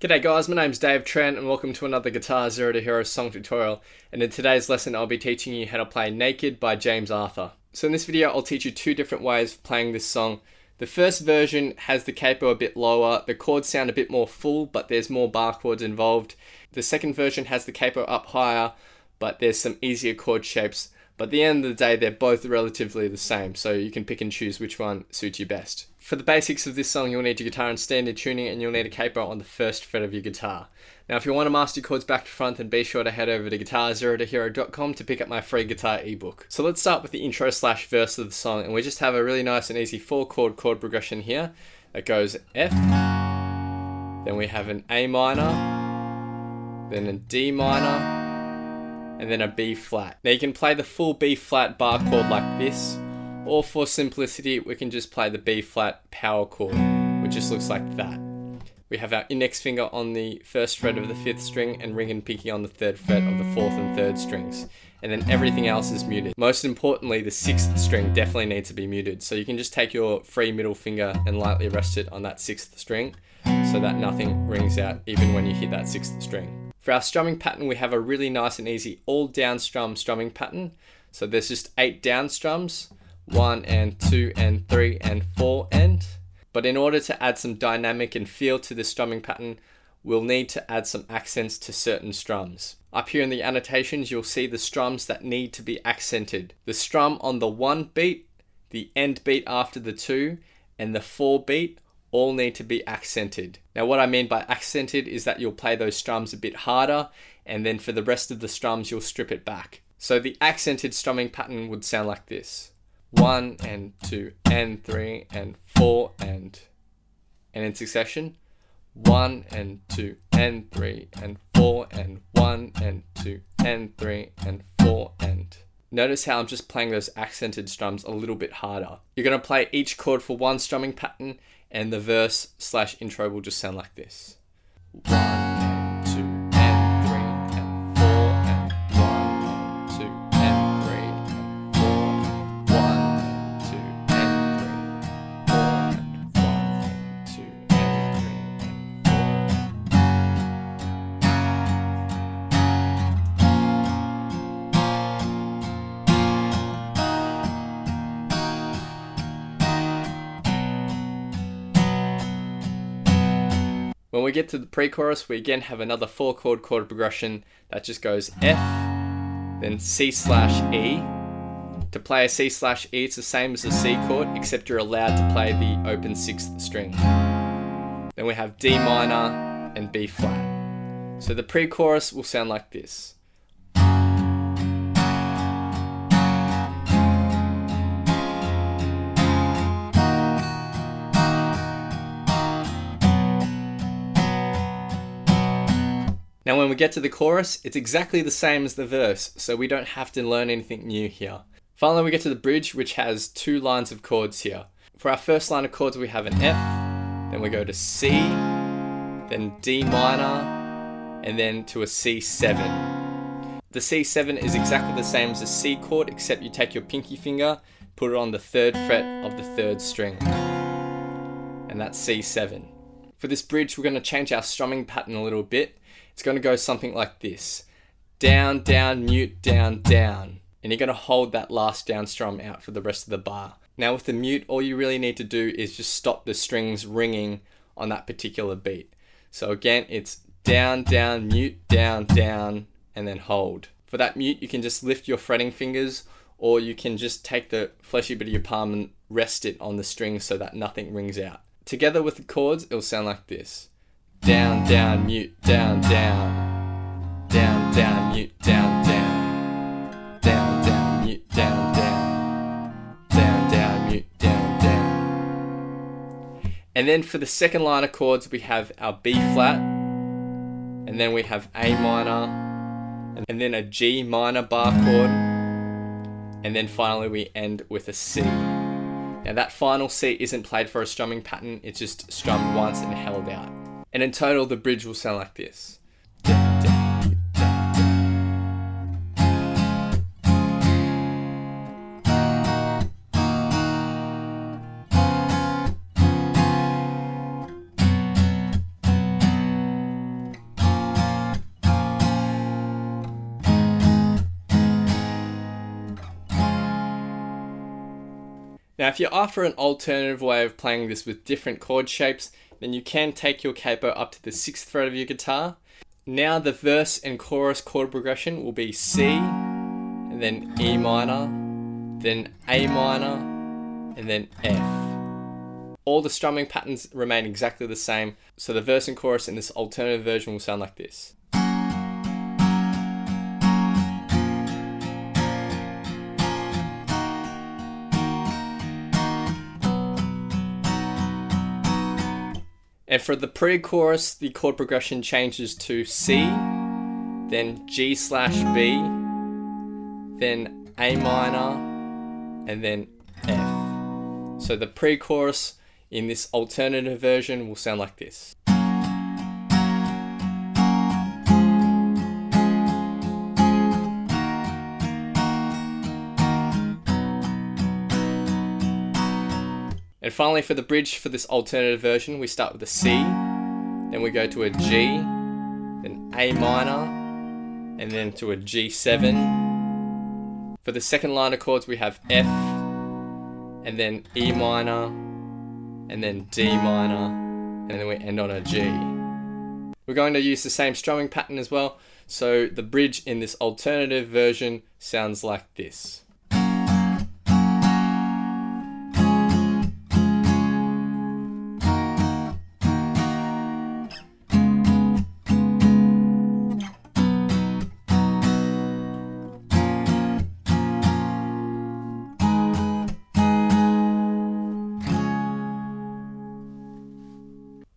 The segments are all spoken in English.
G'day guys, my name's Dave Trent and welcome to another Guitar Zero to Hero song tutorial, and in today's lesson I'll be teaching you how to play Naked by James Arthur. So in this video I'll teach you two different ways of playing this song. The first version has the capo a bit lower, the chords sound a bit more full but there's more bar chords involved. The second version has the capo up higher but there's some easier chord shapes, but at the end of the day they're both relatively the same, so you can pick and choose which one suits you best. For the basics of this song, you'll need your guitar in standard tuning and you'll need a capo on the first fret of your guitar. Now if you want to master your chords back to front, then be sure to head over to guitarzerotohero.com to pick up my free guitar ebook. So let's start with the intro slash verse of the song, and we just have a really nice and easy 4-chord chord progression here that goes F, then we have an A minor, then a D minor, and then a B flat. Now you can play the full B flat bar chord like this, or for simplicity we can just play the B flat power chord, which just looks like that. We have our index finger on the first fret of the 5th string and ring and pinky on the 3rd fret of the 4th and 3rd strings, and then everything else is muted. Most importantly, the 6th string definitely needs to be muted, so you can just take your free middle finger and lightly rest it on that 6th string so that nothing rings out even when you hit that 6th string. For our strumming pattern, we have a really nice and easy all down strum strumming pattern. So there's just 8 down strums, 1 and 2 and 3 and 4 and. But in order to add some dynamic and feel to this strumming pattern, we'll need to add some accents to certain strums. Up here in the annotations, you'll see the strums that need to be accented. The strum on the 1 beat, the end beat after the 2, and the 4 beat all need to be accented. Now what I mean by accented is that you'll play those strums a bit harder, and then for the rest of the strums you'll strip it back. So the accented strumming pattern would sound like this. 1 and 2 and 3 and 4 and in succession. 1 and 2 and 3 and 4 and 1 and 2 and 3 and 4 and. Notice how I'm just playing those accented strums a little bit harder. You're going to play each chord for one strumming pattern, and the verse slash intro will just sound like this. 1 and 2 and 3 and 4 and 1 and 2 and 3 and 4 and 1 and 2 and 3 and 4 and 1 and 2 and 3 When we get to the pre-chorus, we again have another 4-chord chord progression that just goes F, then C slash E. To play a C slash E, it's the same as a C chord, except you're allowed to play the open 6th string. Then we have D minor and B flat. So the pre-chorus will sound like this. Now when we get to the chorus, it's exactly the same as the verse, so we don't have to learn anything new here. Finally we get to the bridge, which has 2 lines of chords here. For our first line of chords we have an F, then we go to C, then D minor, and then to a C7. The C7 is exactly the same as a C chord, except you take your pinky finger, put it on the 3rd fret of the 3rd string, and that's C7. For this bridge we're going to change our strumming pattern a little bit. It's going to go something like this. Down, down, mute, down, down. And you're going to hold that last down strum out for the rest of the bar. Now with the mute, all you really need to do is just stop the strings ringing on that particular beat. So again, it's down, down, mute, down, down, and then hold. For that mute, you can just lift your fretting fingers, or you can just take the fleshy bit of your palm and rest it on the string so that nothing rings out. Together with the chords, it'll sound like this. Down, down, mute, down, down. Down, down, mute, down, down. Down, down, mute, down, down. Down, down, mute, down, down. And then for the second line of chords, we have our B flat, and then we have A minor, and then a G minor bar chord, and then finally we end with a C. Now that final C isn't played for a strumming pattern, it's just strummed once and held out. And in total, the bridge will sound like this. Now if you're after an alternative way of playing this with different chord shapes, then you can take your capo up to the 6th fret of your guitar. Now the verse and chorus chord progression will be C, and then E minor, then A minor, and then F. All the strumming patterns remain exactly the same, so the verse and chorus in this alternative version will sound like this. And for the pre-chorus, the chord progression changes to C, then G/B, then A minor, and then F. So the pre-chorus in this alternative version will sound like this. And finally, for the bridge for this alternative version, we start with a C, then we go to a G, then A minor, and then to a G7. For the second line of chords, we have F, and then E minor, and then D minor, and then we end on a G. We're going to use the same strumming pattern as well, so the bridge in this alternative version sounds like this.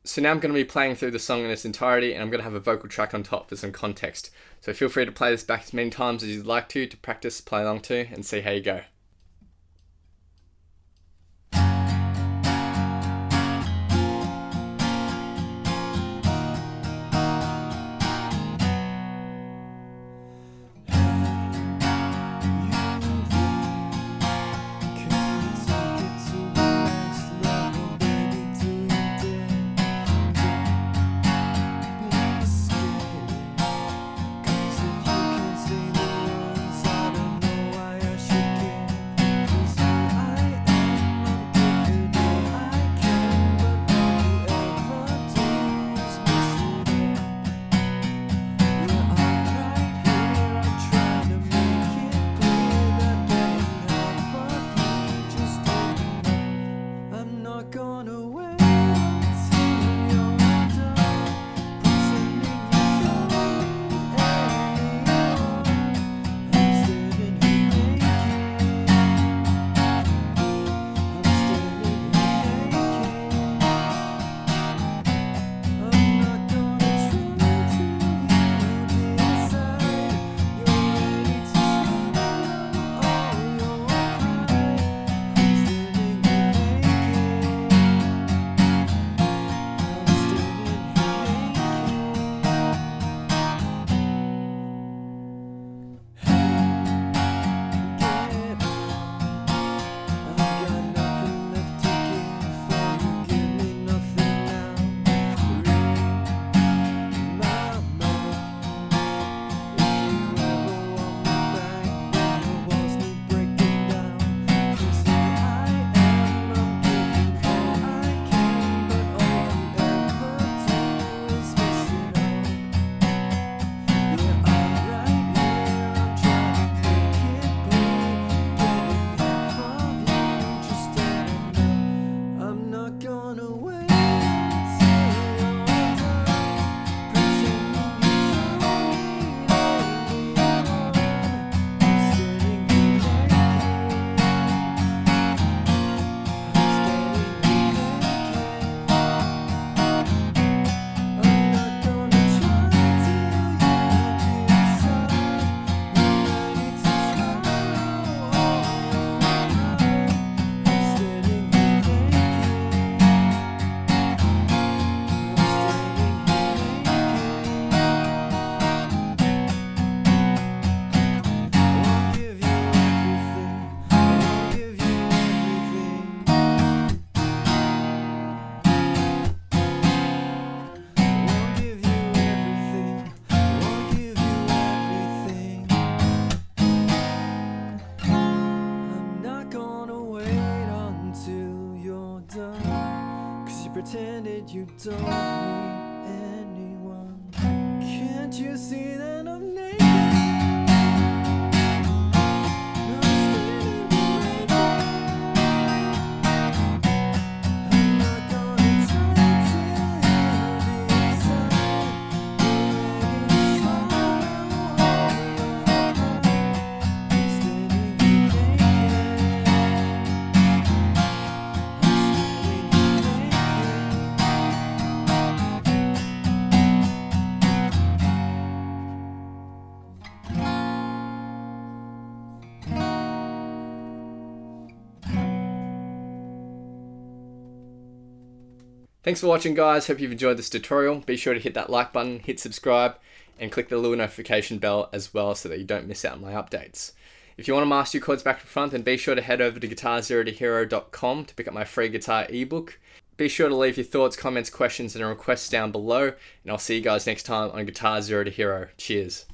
So now I'm going to be playing through the song in its entirety, and I'm going to have a vocal track on top for some context. So feel free to play this back as many times as you'd like to practice, play along to, and see how you go. Can't you see that I'm naked? Thanks for watching, guys. Hope you've enjoyed this tutorial. Be sure to hit that like button, hit subscribe, and click the little notification bell as well so that you don't miss out on my updates. If you want to master your chords back to front, then be sure to head over to guitarzerotohero.com to pick up my free guitar ebook. Be sure to leave your thoughts, comments, questions, and requests down below, and I'll see you guys next time on Guitar Zero to Hero. Cheers.